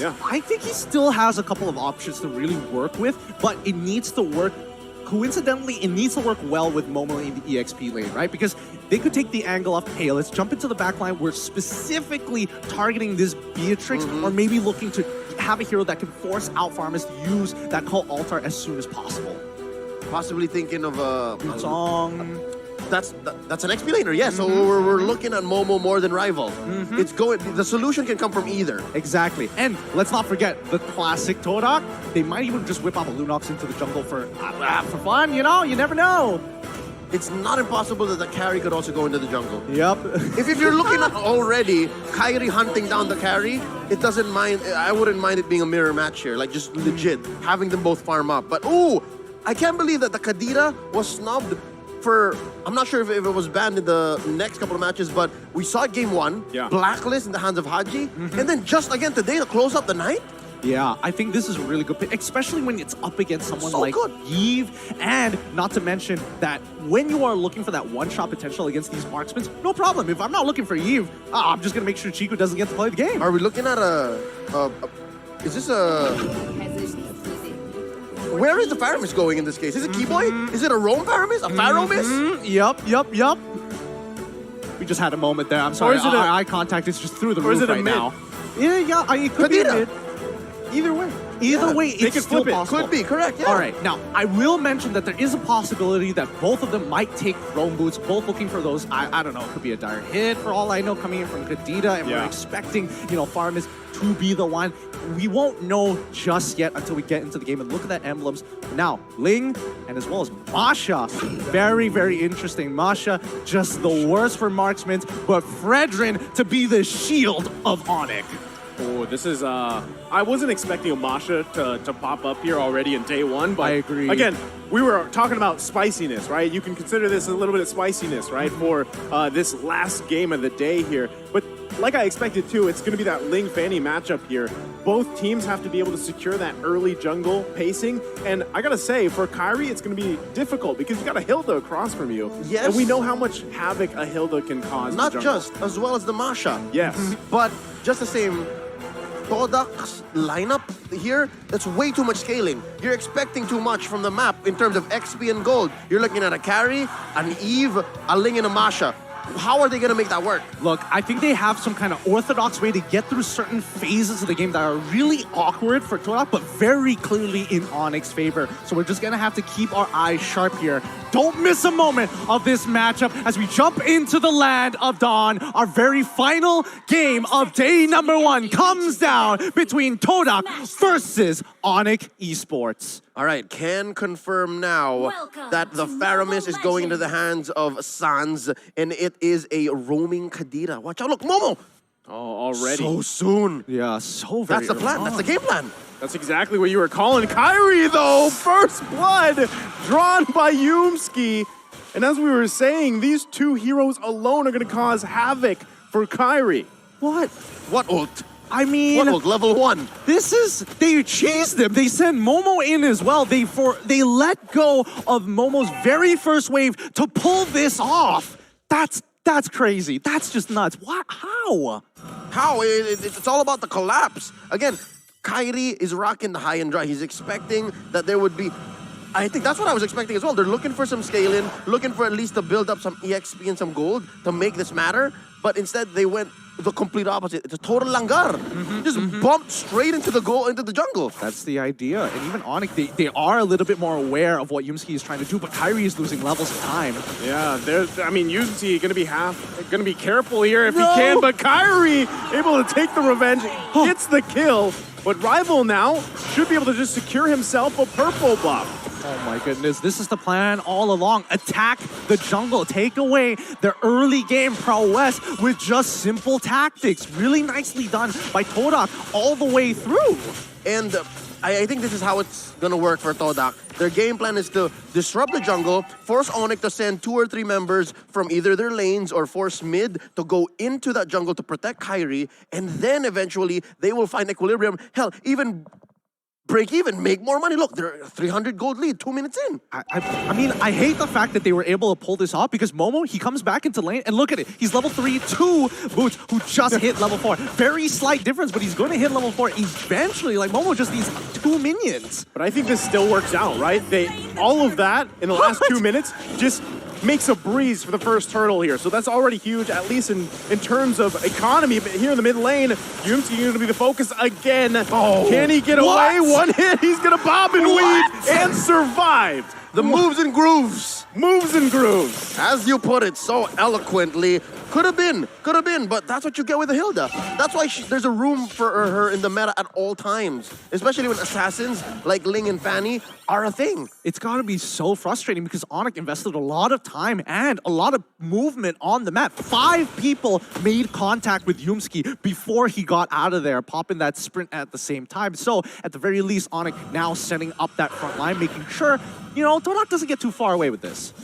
Yes. Yeah. I think he still has a couple of options to really work with, but it needs to work. Coincidentally, it needs to work well with Momo in the EXP lane, right? Because they could take the angle off, hey, let's jump into the back line. We're specifically targeting this Beatrix, or maybe looking to have a hero that can force out farmers to use that cult altar as soon as possible. Possibly thinking of a Song. that's an XP laner, yes. So we're looking at Momo more than rival. It's going. The solution can come from either. Exactly. And let's not forget the classic TODAK. They might even just whip out a Lunox into the jungle for fun, you know? You never know. It's not impossible that the carry could also go into the jungle. Yep. If you're looking at already Kairi hunting down the carry, it doesn't mind. I wouldn't mind it being a mirror match here, like just legit having them both farm up. But ooh, I can't believe that the Kadira was snubbed for. I'm not sure if it was banned in the next couple of matches, but we saw it game 1, blacklist in the hands of Haji, and then just again today to close up the night. Yeah, I think this is a really good pick, especially when it's up against someone So like good. Yves, and not to mention that when you are looking for that one-shot potential against these marksmen, no problem. If I'm not looking for Yves, I'm just going to make sure Chico doesn't get to play the game. Are we looking at is this a... Where is the Faramis going in this case? Is it Keyboy? Is it a Roam Faramis? A Faramis? Yup. We just had a moment there. I'm sorry. Or is it our eye contact is just through the or is roof it a right mid? now. Yeah, it could be a Kadira. mid. Either way. Either way, they it's could still flip it. possible. Could be, correct, yeah. All right, now, I will mention that there is a possibility that both of them might take roam boots, both looking for those, I don't know, it could be a dire hit for all I know, coming in from Kadita, and we're expecting, Farmis to be the one. We won't know just yet until we get into the game and look at that emblems. Now, Ling, and as well as Masha, very, very interesting. Masha, just the worst for marksmen, but Fredrin to be the shield of Onic. Oh, this is, I wasn't expecting a Masha to pop up here already in day 1, but I agree. Again, we were talking about spiciness, right? You can consider this a little bit of spiciness, right, for this last game of the day here. But like I expected too, it's going to be that Ling Fanny matchup here. Both teams have to be able to secure that early jungle pacing. And I got to say, for Kairi, it's going to be difficult because you got a Hilda across from you. Yes. And we know how much havoc a Hilda can cause. Not in the jungle. just, as well as the Masha. Yes. But just the same, Todak's lineup here, that's way too much scaling. You're expecting too much from the map in terms of XP and gold. You're looking at a carry, an Eve, a Ling, and a Masha. How are they going to make that work? Look, I think they have some kind of orthodox way to get through certain phases of the game that are really awkward for TODAK, but very clearly in Onic's favor. So we're just going to have to keep our eyes sharp here. Don't miss a moment of this matchup as we jump into the land of Dawn. Our very final game of day number 1 comes down between TODAK versus Onic Esports. All right, can confirm now that the Faramis is going into the hands of Sans, and it is a roaming Kadira. Watch out, look, Momo! Oh, already. So soon. Yeah, so very That's the plan, that's the game plan. That's exactly what you were calling. Kairi, though, first blood drawn by Yumski. And as we were saying, these two heroes alone are going to cause havoc for Kairi. What? What ult? I mean, What ult? Level 1. this is, they cheesed them. They sent Momo in as well. They let go of Momo's very first wave to pull this off. That's crazy. That's just nuts. What? How? How? It's all about the collapse. Again, Kairi is rocking the high and dry. He's expecting that there would be... I think that's what I was expecting as well. They're looking for some scaling, looking for at least to build up some EXP and some gold to make this matter. But instead, they went the complete opposite. It's a total langar. Just bumped straight into the jungle. That's the idea. And even Onic, they are a little bit more aware of what Yumski is trying to do, but Kairi is losing levels of time. Yeah, Yumski going to be careful here if he can, but Kairi able to take the revenge, gets the kill. But Rival now should be able to just secure himself a purple buff. Oh my goodness, this is the plan all along. Attack the jungle, take away the early game prowess with just simple tactics. Really nicely done by TODAK all the way through. And I think this is how it's going to work for TODAK. Their game plan is to disrupt the jungle, force Onic to send 2 or 3 members from either their lanes or force mid to go into that jungle to protect Kairi, and then eventually they will find equilibrium. Hell, even break even, make more money. Look, they're 300 gold lead, 2 minutes in. I mean, I hate the fact that they were able to pull this off because Momo, he comes back into lane and look at it. He's level 3, 2 Boots who just hit level 4. Very slight difference, but he's going to hit level 4 eventually. Like, Momo just needs 2 minions. But I think this still works out, right? All of that in the last 2 minutes just makes a breeze for the first turtle here. So that's already huge, at least in terms of economy. But here in the mid lane, Yumski going to be the focus again. Oh, can he get away? One hit, he's going to bob and weave and survive. The moves and grooves. Moves and grooves. As you put it so eloquently, could have been, but that's what you get with the Hilda. That's why there's a room for her in the meta at all times, especially when assassins like Ling and Fanny are a thing. It's got to be so frustrating because Onic invested a lot of time and a lot of movement on the map. 5 people made contact with Yumski before he got out of there, popping that sprint at the same time. So at the very least, Onic now setting up that front line, making sure, you know, TODAK doesn't get too far away with this.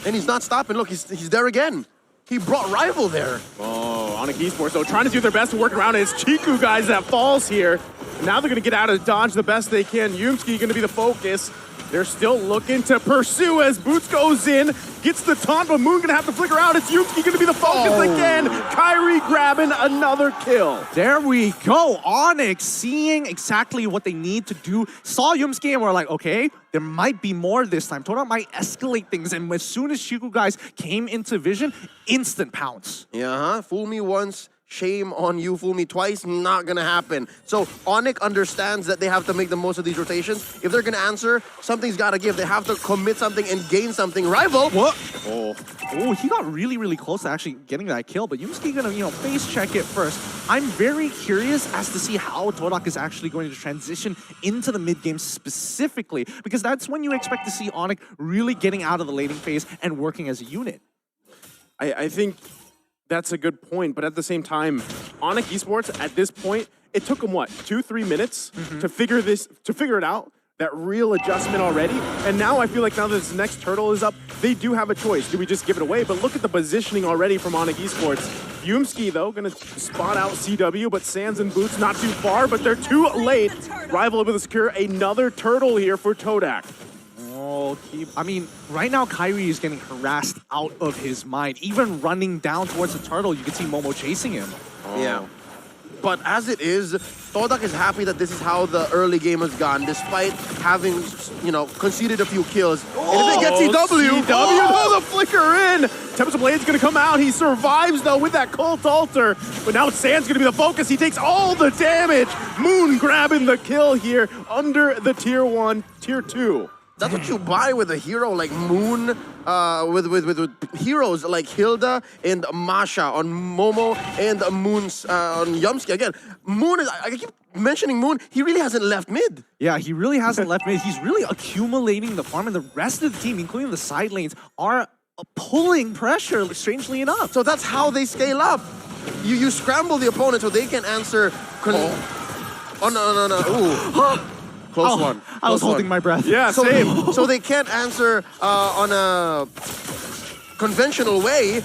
And he's not stopping. Look, he's there again. He brought Rival there. Oh, Onic Esports, though, trying to do their best to work around it. It's Chiku, guys, that falls here. Now they're going to get out of dodge the best they can. Yumski going to be the focus. They're still looking to pursue as Boots goes in, gets the taunt, but Moon gonna have to flicker out. It's Yumski gonna be the focus again. Kyrie grabbing another kill. There we go. Onic seeing exactly what they need to do. Saw Yumski and we're like, okay, there might be more this time. TODAK might escalate things. And as soon as Chiku guys came into vision, instant pounce. Yeah, fool me once, shame on you. Fool me twice, not gonna happen. So Onic understands that they have to make the most of these rotations. If they're gonna answer, something's gotta give. They have to commit something and gain something. Rival. What? Oh, he got really, really close to actually getting that kill, but Yumski gonna, you know, face check it first. I'm very curious as to see how TODAK is actually going to transition into the mid game specifically, because that's when you expect to see Onic really getting out of the laning phase and working as a unit. I think that's a good point, but at the same time, Onic Esports at this point, it took them what, 2-3 minutes to figure it out. That real adjustment already, and now I feel like now that this next turtle is up, they do have a choice. Do we just give it away? But look at the positioning already from Onic Esports. Yumski though gonna spot out CW, but Sands and Boots not too far, but they're too late. Rival able to secure another turtle here for TODAK. I mean, right now Kyrie is getting harassed out of his mind. Even running down towards the turtle, you can see Momo chasing him. Yeah. But as it is, TODAK is happy that this is how the early game has gone, despite having, you know, conceded a few kills. And if they get CW, the flicker in. Tempest of Blade's gonna come out. He survives though with that Cult Altar. But now Sand's gonna be the focus. He takes all the damage. Moon grabbing the kill here under the tier 1, tier 2. That's what you buy with a hero like Moon, with heroes like Hilda and Masha on Momo and Moon's on Yumski. Again, Moon is, I keep mentioning Moon, he really hasn't left mid. Yeah, he really hasn't left mid. He's really accumulating the farm, and the rest of the team, including the side lanes, are pulling pressure, strangely enough. So that's how they scale up. You scramble the opponent so they can answer. Oh, no. Ooh. Close one. I was holding my breath. Yeah, same. So they can't answer on a conventional way,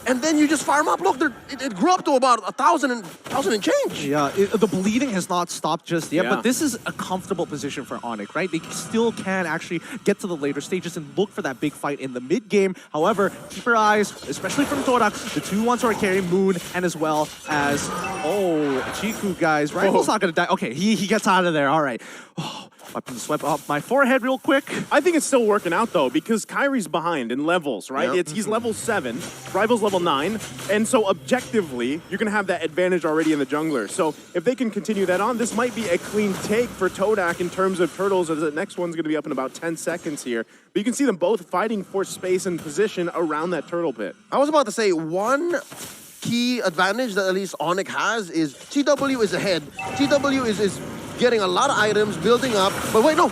and then you just farm up. Look, it grew up to about 1,000 and change. Yeah, the bleeding has not stopped just yet, Yeah. but this is a comfortable position for Onic, right? They still can actually get to the later stages and look for that big fight in the mid game. However, keep your eyes, especially from TODAK, the 2 ones are carrying Moon, and as well as, Chiku, guys. Rival's not gonna die. Okay, he gets out of there. All right. Weapon swipe up my forehead real quick. I think it's still working out though, because Kyrie's behind in levels, right? Yep. He's level 7, Rival's level 9, and so objectively, you're gonna have that advantage already in the jungler. So if they can continue that on, this might be a clean take for TODAK in terms of turtles, as the next one's gonna be up in about 10 seconds here. But you can see them both fighting for space and position around that turtle pit. I was about to say, one key advantage that at least Onic has is TW is ahead. TW is getting a lot of items, building up, but wait, no,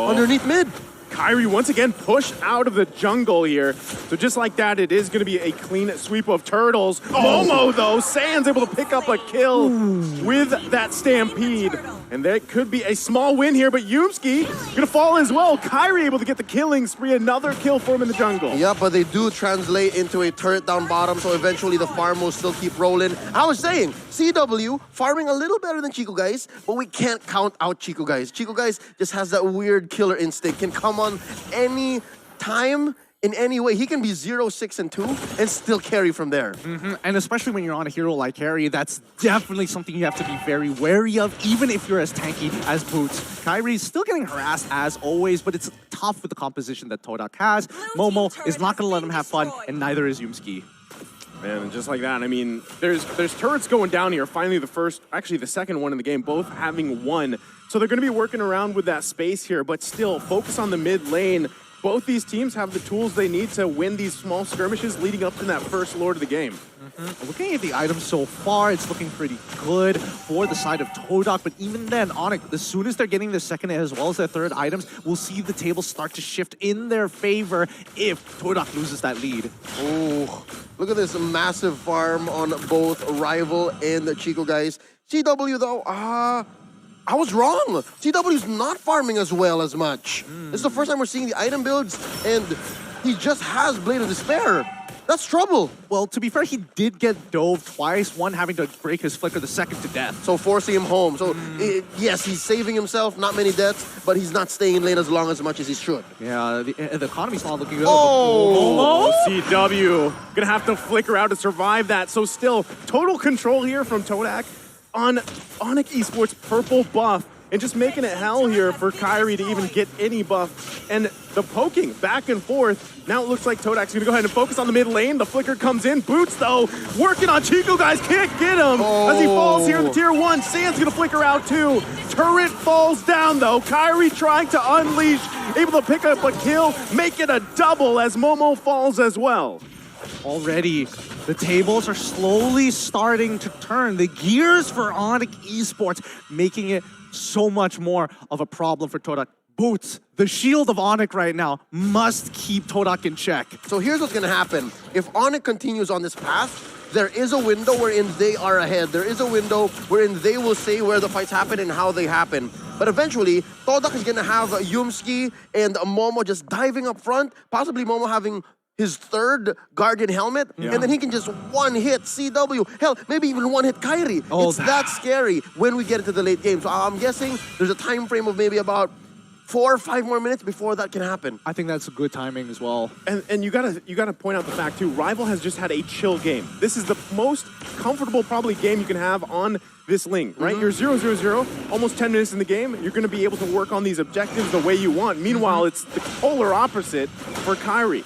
underneath mid. Kyrie once again pushed out of the jungle here. So just like that, it is going to be a clean sweep of turtles. Momo, though, Sans able to pick up a kill with that Stampede. And there could be a small win here, but Yumski gonna fall as well. Kyrie able to get the killing spree, another kill for him in the jungle. Yeah, but they do translate into a turret down bottom, so eventually the farm will still keep rolling. I was saying, CW farming a little better than Chico Guys, but we can't count out Chico Guys. Chico Guys just has that weird killer instinct, can come on any time, in any way. He can be 0, 6, and 2 and still carry from there. And especially when you're on a hero like Harry, that's definitely something you have to be very wary of, even if you're as tanky as Boots. Kyrie's still getting harassed as always, but it's tough with the composition that TODAK has. Momo is not going to let him have fun, and neither is Yumski. Man, and just like that, I mean, there's turrets going down here. Finally, the second one in the game, both having won. So they're going to be working around with that space here, but still focus on the mid lane. Both these teams have the tools they need to win these small skirmishes leading up to that first Lord of the game. Looking at the items so far, it's looking pretty good for the side of TODAK, but even then, Onic, as soon as they're getting their second as well as their third items, we'll see the table start to shift in their favor if TODAK loses that lead. Oh, look at this massive farm on both Rival and the Chico Guys. CW though, I was wrong. CW's not farming as well as much. This is the first time we're seeing the item builds, and he just has Blade of Despair. That's trouble. Well, to be fair, he did get dove twice, one having to break his flicker, the second to death. So forcing him home. So yes, he's saving himself, not many deaths, but he's not staying in lane as long as much as he should. Yeah, the economy's not looking good. Oh, CW gonna have to flicker out to survive that. So still, total control here from TODAK on Onic Esports' purple buff, and just making it hell here for Kyrie to even get any buff. And the poking back and forth. Now it looks like TODAK's gonna go ahead and focus on the mid lane. The flicker comes in. Boots, though, working on Chico Guys. Can't get him as he falls here in the tier 1. Sand's gonna flicker out too. Turret falls down, though. Kyrie trying to unleash, able to pick up a kill, make it a double as Momo falls as well. Already, the tables are slowly starting to turn. The gears for Onic Esports, making it so much more of a problem for TODAK. Boots, the shield of Onic right now, must keep TODAK in check. So here's what's gonna happen. If Onic continues on this path, there is a window wherein they are ahead. There is a window wherein they will say where the fights happen and how they happen. But eventually, TODAK is gonna have Yumski and Momo just diving up front, possibly Momo having his third Guardian helmet, and then he can just one-hit CW. Hell, maybe even one-hit Kyrie. It's that scary when we get into the late game. So I'm guessing there's a time frame of maybe about 4 or 5 more minutes before that can happen. I think that's good timing as well. And you gotta point out the fact too, Rival has just had a chill game. This is the most comfortable probably game you can have on this link, right? You're 0-0-0, almost 10 minutes in the game. You're gonna be able to work on these objectives the way you want. Meanwhile, it's the polar opposite for Kyrie.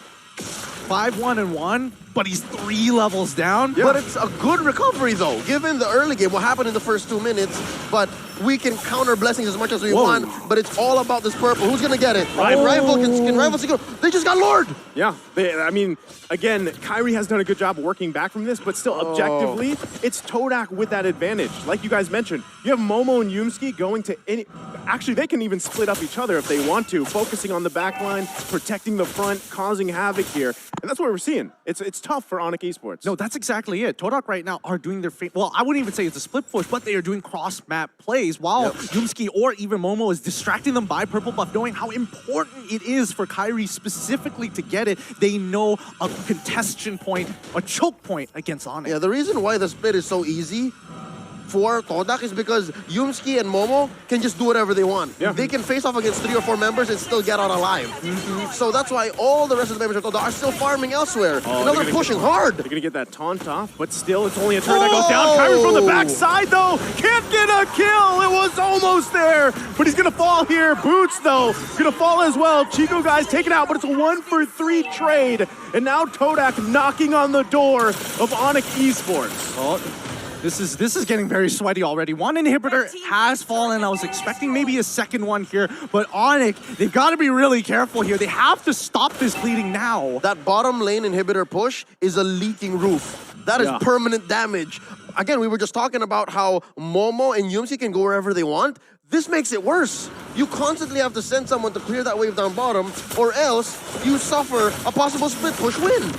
5-1-1, but he's 3 levels down. Yeah. But it's a good recovery though, given the early game, what happened in the first 2 minutes. But we can counter blessings as much as we want, but it's all about this purple. Who's gonna get it? Rival can Rival secure. They just got lured. Yeah, I mean, again, Kyrie has done a good job working back from this, but still, objectively, it's TODAK with that advantage. Like you guys mentioned, you have Momo and Yumski going to any... Actually, they can even split up each other if they want to, focusing on the back line, protecting the front, causing havoc here. And that's what we're seeing. It's tough for Onic Esports. No, that's exactly it. TODAK right now are doing their... Well, I wouldn't even say it's a split push, but they are doing cross-map plays while Yumski or even Momo is distracting them by purple buff, knowing how important it is for Kyrie specifically to get it. They know a contestation point, a choke point against Onic. Yeah, the reason why the split is so easy for TODAK is because Yumski and Momo can just do whatever they want. They can face off against 3 or 4 members and still get out alive. So that's why all the rest of the members of TODAK are still farming elsewhere. And they're pushing hard. They're gonna get that taunt off, but still it's only a turn that goes down. Kyrie from the backside though, can't get a kill. It was almost there, but he's gonna fall here. Boots though, gonna fall as well. Chico Guys taken out, but it's a 1-for-3 trade. And now TODAK knocking on the door of Onic Esports. This is getting very sweaty already. One inhibitor has fallen. I was expecting maybe a second one here, but Onic, they've got to be really careful here. They have to stop this bleeding now. That bottom lane inhibitor push is a leaking roof. That is permanent damage. Again, we were just talking about how Momo and Yumsi can go wherever they want. This makes it worse. You constantly have to send someone to clear that wave down bottom, or else you suffer a possible split push win.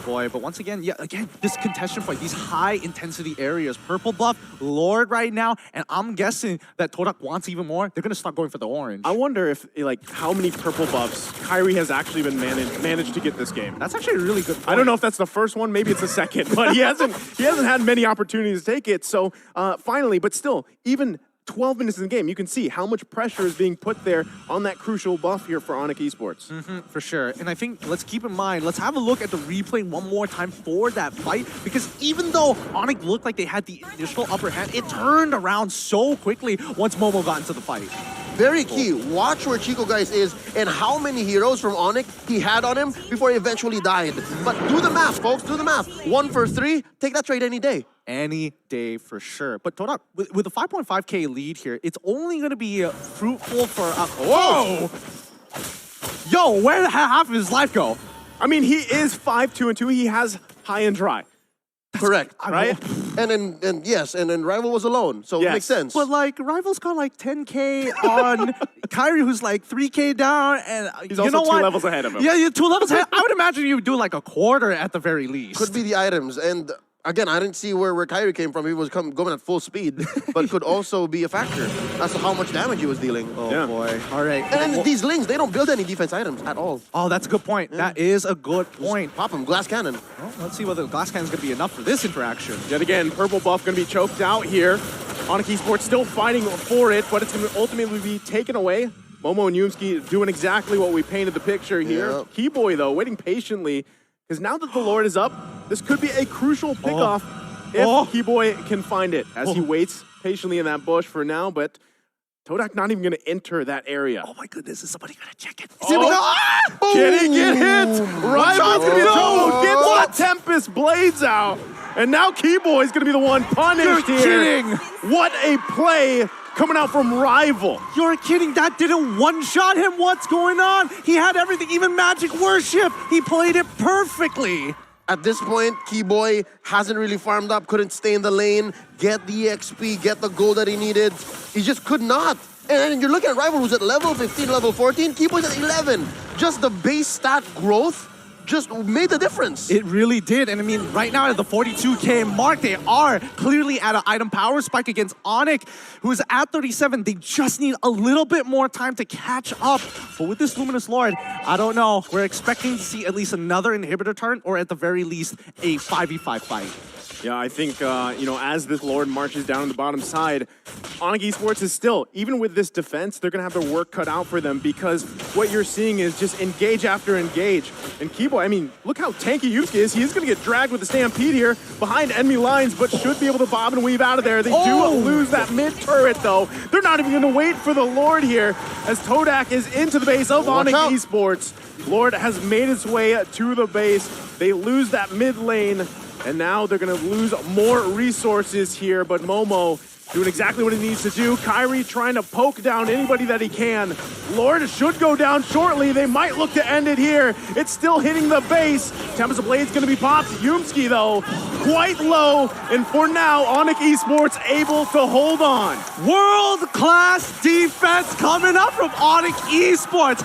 boy. But once again, yeah, again, this contention fight, these high-intensity areas. Purple buff, Lord right now, and I'm guessing that TODAK wants even more. They're going to start going for the orange. I wonder if, like, how many purple buffs Kyrie has actually been managed to get this game. That's actually a really good point. I don't know if that's the first one, maybe it's the second, but he hasn't had many opportunities to take it. So finally, but still, even 12 minutes in the game, you can see how much pressure is being put there on that crucial buff here for Onic Esports. For sure. And I think let's keep in mind, let's have a look at the replay one more time for that fight, because even though Onic looked like they had the initial upper hand, it turned around so quickly once Momo got into the fight. Very key. Watch where Chico Guys is and how many heroes from Onic he had on him before he eventually died. But do the math, folks. Do the math. 1 for 3. Take that trade any day. Any day for sure. But TODAK, with a 5.5K lead here, it's only going to be fruitful for... Whoa! Yo, where did half of his life go? I mean, he is 5-2-2. He has high and dry. Correct. Right? And then Rival was alone, so it makes sense. But like, Rival's got like 10K on Kyrie, who's like 3K down, and he's you also know 2 what? levels ahead of him. Yeah, you're 2 levels ahead. I would imagine you would do like a quarter at the very least. Could be the items. And again, I didn't see where Kyrie came from. He was going at full speed, but could also be a factor as to how much damage he was dealing. Oh boy. All right. And then these Lings, they don't build any defense items at all. Oh, that's a good point. That is a good point. Just pop them, glass cannon. Well, let's see whether the glass cannon is going to be enough for this interaction. Yet again, purple buff going to be choked out here. Onic Esports still fighting for it, but it's going to ultimately be taken away. Momo and Yumski doing exactly what we painted the picture here. Yeah. Keyboy, though, waiting patiently, because now that the Lord is up, this could be a crucial pickoff if Keyboy can find it, as he waits patiently in that bush for now, but TODAK not even going to enter that area. Oh my goodness, is somebody going to check it? Can he get hit? Rival's going to be thrown. Gets the Tempest Blades out. And now Keyboy's going to be the one punished You're here. kidding. What a play coming out from Rival. You're kidding. That didn't one-shot him. What's going on? He had everything, even Magic Worship. He played it perfectly. At this point, Keyboy hasn't really farmed up, couldn't stay in the lane, get the XP, get the gold that he needed. He just could not. And you're looking at Rival who's at level 15, level 14. Keyboy's at 11. Just the base stat growth just made the difference. It really did. And I mean, right now at the 42K mark, they are clearly at an item power spike against Onic, who is at 37. They just need a little bit more time to catch up. But with this Luminous Lord, I don't know. We're expecting to see at least another inhibitor turn, or at the very least, a 5v5 fight. Yeah, I think, you know, as this Lord marches down the bottom side, Onic Esports is still, even with this defense, they're going to have their work cut out for them, because what you're seeing is just engage after engage. And Keyboy, I mean, look how tanky Yusuke is. He is going to get dragged with the Stampede here behind enemy lines, but should be able to bob and weave out of there. They do lose that mid-turret, though. They're not even going to wait for the Lord here, as TODAK is into the base of Onic Esports. Lord has made its way to the base. They lose that mid lane. And now they're going to lose more resources here, but Momo doing exactly what he needs to do. Kyrie trying to poke down anybody that he can. Lord should go down shortly. They might look to end it here. It's still hitting the base. Tempest of Blade's going to be popped. Yumski, though, quite low. And for now, Onic Esports able to hold on. World-class defense coming up from Onic Esports.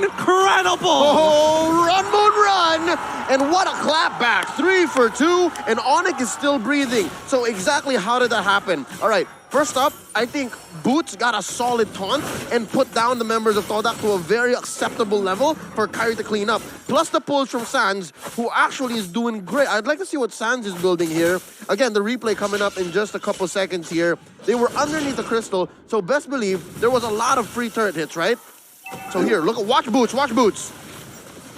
Incredible. Oh, run, Moon, run. And what a clapback. 3 for 2, and Onic is still breathing. So exactly how did that happen? All right, first up, I think Boots got a solid taunt and put down the members of TODAK to a very acceptable level for Kyrie to clean up. Plus the pulls from Sans, who actually is doing great. I'd like to see what Sans is building here. Again, the replay coming up in just a couple seconds here. They were underneath the crystal, so best believe there was a lot of free turret hits, right? So here, look, watch Boots, watch Boots.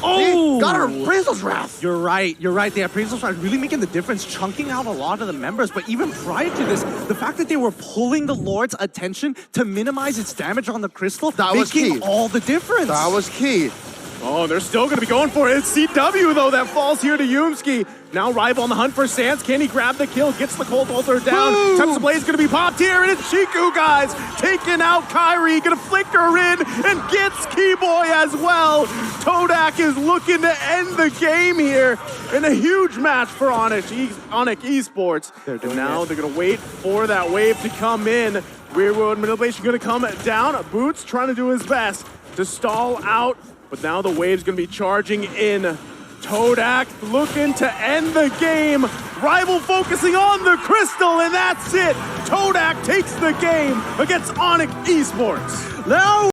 Oh! Got her Appraisal's Wrath. You're right. The Appraisal's Wrath really making the difference, chunking out a lot of the members. But even prior to this, the fact that they were pulling the Lord's attention to minimize its damage on the crystal, that was key. All the difference. That was key. Oh, they're still going to be going for it. It's CW, though, that falls here to Yumski. Now Rival on the hunt for Sans. Can he grab the kill? Gets the Cold Altar down. Tempest Blade's going to be popped here, and it's Chiku, guys. Taking out Kyrie. Going to flicker in and gets Keyboy as well. TODAK is looking to end the game here in a huge match for Onic Esports. And now they're going to wait for that wave to come in. Rear World Manipulation going to come down. Boots trying to do his best to stall out. But now the wave's going to be charging in. TODAK looking to end the game. Rival focusing on the crystal, and that's it. TODAK takes the game against Onic Esports. Now